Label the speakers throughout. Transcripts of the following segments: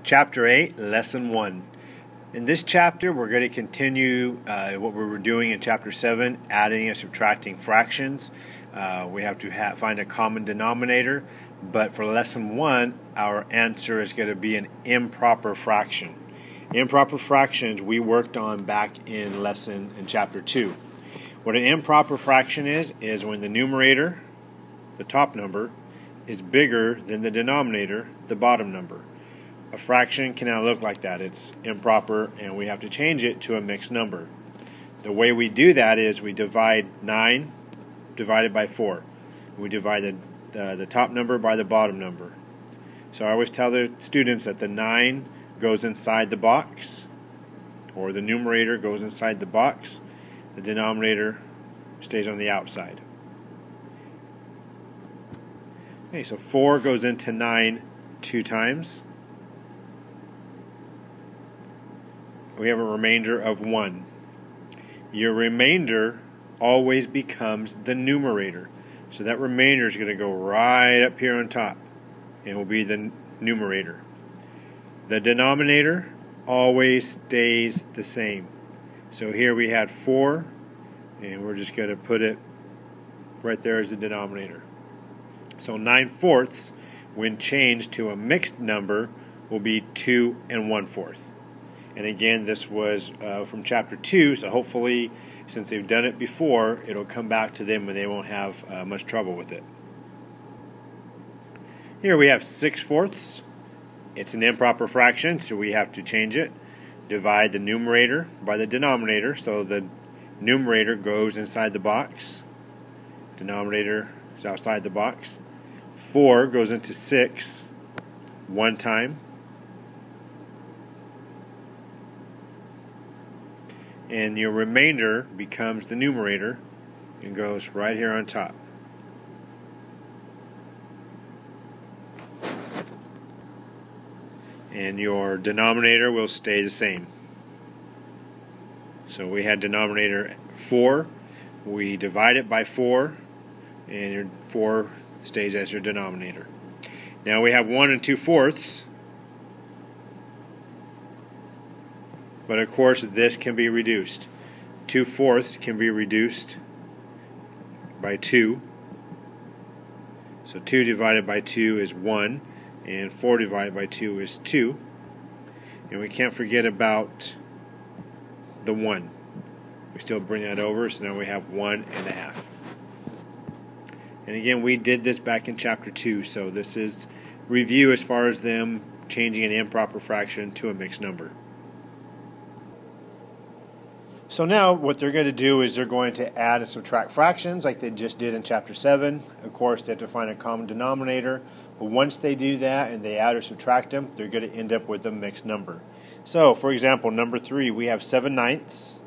Speaker 1: Chapter 8, Lesson 1. In this chapter, we're going to continue what we were doing in Chapter 7, adding and subtracting fractions. We have to find a common denominator, but for Lesson 1, our answer is going to be an improper fraction. Improper fractions we worked on back in Chapter 2. What an improper fraction is when the numerator, the top number, is bigger than the denominator, the bottom number. A fraction cannot look like that. It's improper, and we have to change it to a mixed number. The way we do that is we divide 9 divided by 4. We divide the top number by the bottom number. So I always tell the students that the 9 goes inside the box, or the numerator goes inside the box. The denominator stays on the outside. Okay, so 4 goes into 9 2 times. We have a remainder of 1. Your remainder always becomes the numerator. So that remainder is going to go right up here on top and will be the numerator. The denominator always stays the same. So here we had 4, and we're just going to put it right there as the denominator. So 9/4, when changed to a mixed number, will be 2 1/4. And again, this was from Chapter 2, so hopefully, since they've done it before, it'll come back to them and they won't have much trouble with it. Here we have 6/4. It's an improper fraction, so we have to change it. Divide the numerator by the denominator, so the numerator goes inside the box. Denominator is outside the box. 4 goes into 6 one time. And your remainder becomes the numerator and goes right here on top. And your denominator will stay the same. So we had denominator 4, we divide it by 4, and your 4 stays as your denominator. Now we have 1 2/4. But of course, this can be reduced. 2/4 can be reduced by 2. So 2 divided by 2 is 1, and 4 divided by 2 is 2. And we can't forget about the 1. We still bring that over, so now we have 1 1/2. And again, we did this back in Chapter 2, so this is review as far as them changing an improper fraction to a mixed number. So now what they're going to do is they're going to add and subtract fractions like they just did in Chapter 7. Of course, they have to find a common denominator. But once they do that and they add or subtract them, they're going to end up with a mixed number. So, for example, number 3, we have 7/9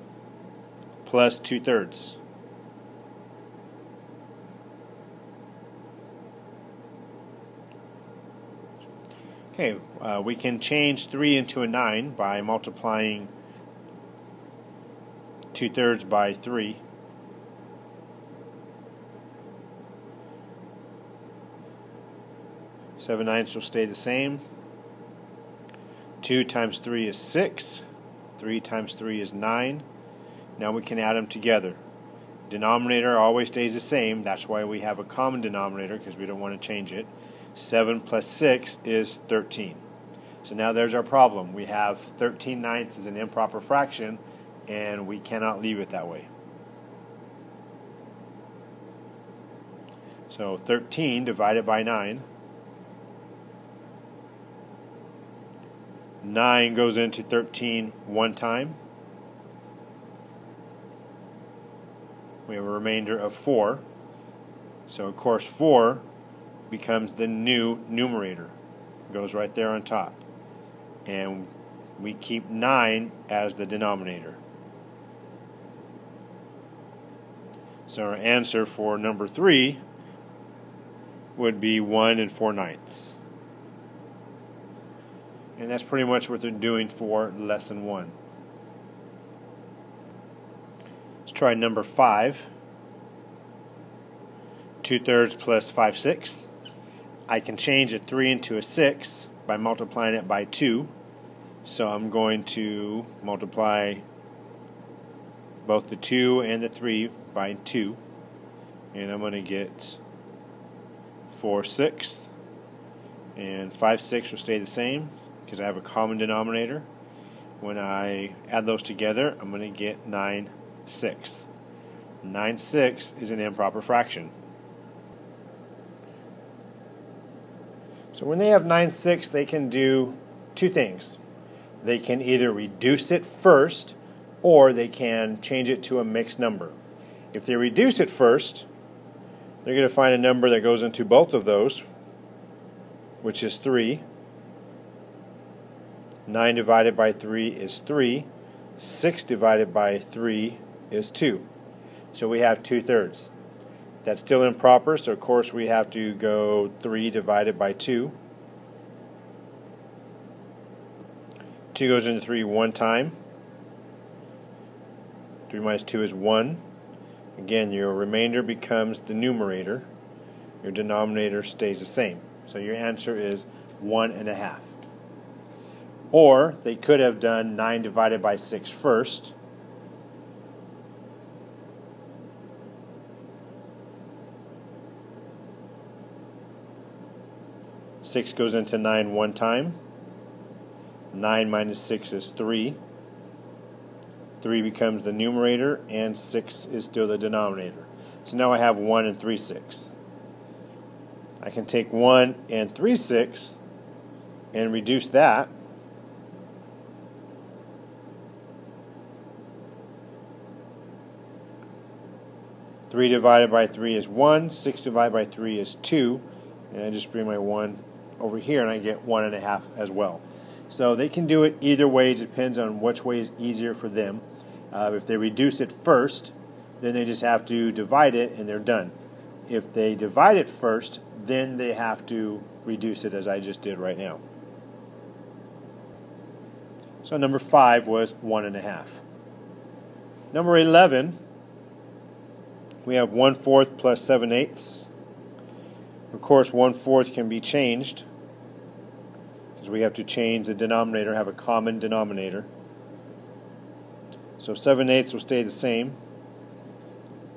Speaker 1: plus 2/3. Okay, we can change 3 into a 9 by multiplying 2/3 by 3. 7/9 will stay the same. 2 times 3 is 6. 3 times 3 is 9. Now we can add them together. Denominator always stays the same. That's why we have a common denominator, because we don't want to change it. 7 plus 6 is 13. So now there's our problem. We have 13/9 as an improper fraction, and we cannot leave it that way. So 13 divided by 9. 9 goes into 13 one time. We have a remainder of 4. So of course 4 becomes the new numerator. It goes right there on top. And we keep 9 as the denominator. So our answer for number 3 would be 1 4/9. And that's pretty much what they're doing for Lesson 1. Let's try number 5. 2/3 plus 5/6. I can change a 3 into a 6 by multiplying it by 2. So I'm going to multiply both the 2 and the 3 by 2. And I'm going to get 4/6. And 5/6 will stay the same because I have a common denominator. When I add those together, I'm going to get 9/6. 9/6 is an improper fraction. So when they have 9/6, they can do two things. They can either reduce it first, or they can change it to a mixed number. If they reduce it first, they're going to find a number that goes into both of those, which is 3. 9 divided by 3 is 3. 6 divided by 3 is 2. So we have 2/3. That's still improper, so of course we have to go 3 divided by 2. 2 goes into 3 one time. 3 minus 2 is 1. Again, your remainder becomes the numerator. Your denominator stays the same. So your answer is 1.5. Or they could have done 9 divided by 6 first. Six goes into 9 one time. 9 minus 6 is 3. 3 becomes the numerator, and 6 is still the denominator. So now I have 1 and 3/6. I can take 1 and 3/6 and reduce that. Three divided by 3 is 1. 6 divided by 3 is 2. And I just bring my 1 over here, and I get 1.5 as well. So they can do it either way. It depends on which way is easier for them. If they reduce it first, then they just have to divide it, and they're done. If they divide it first, then they have to reduce it, as I just did right now. So number 5 was 1.5. Number 11, we have 1/4 plus 7/8. Of course, 1/4 can be changed, because we have to change the denominator, have a common denominator. So 7/8 will stay the same.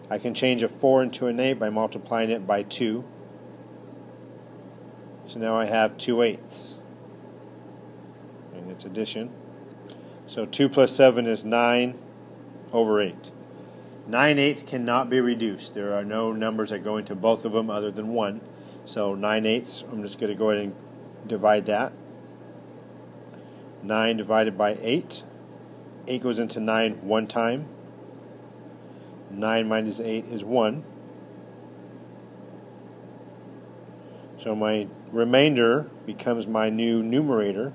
Speaker 1: I can change a 4 into an 8 by multiplying it by 2. So now I have 2/8. And it's addition. So 2 plus 7 is 9/8. 9/8 cannot be reduced. There are no numbers that go into both of them other than 1. So 9/8, I'm just going to go ahead and divide that. 9 divided by 8. 8 goes into 9 one time. 9 minus 8 is 1. So my remainder becomes my new numerator,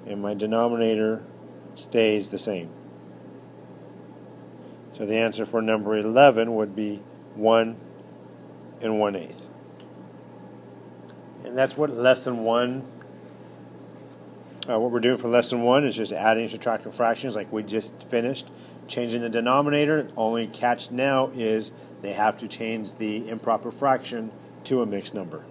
Speaker 1: and my denominator stays the same. So the answer for number 11 would be 1 1/8. And that's what lesson 1, what we're doing for lesson 1 is just adding and subtracting fractions like we just finished. Changing the denominator. Only catch now is they have to change the improper fraction to a mixed number.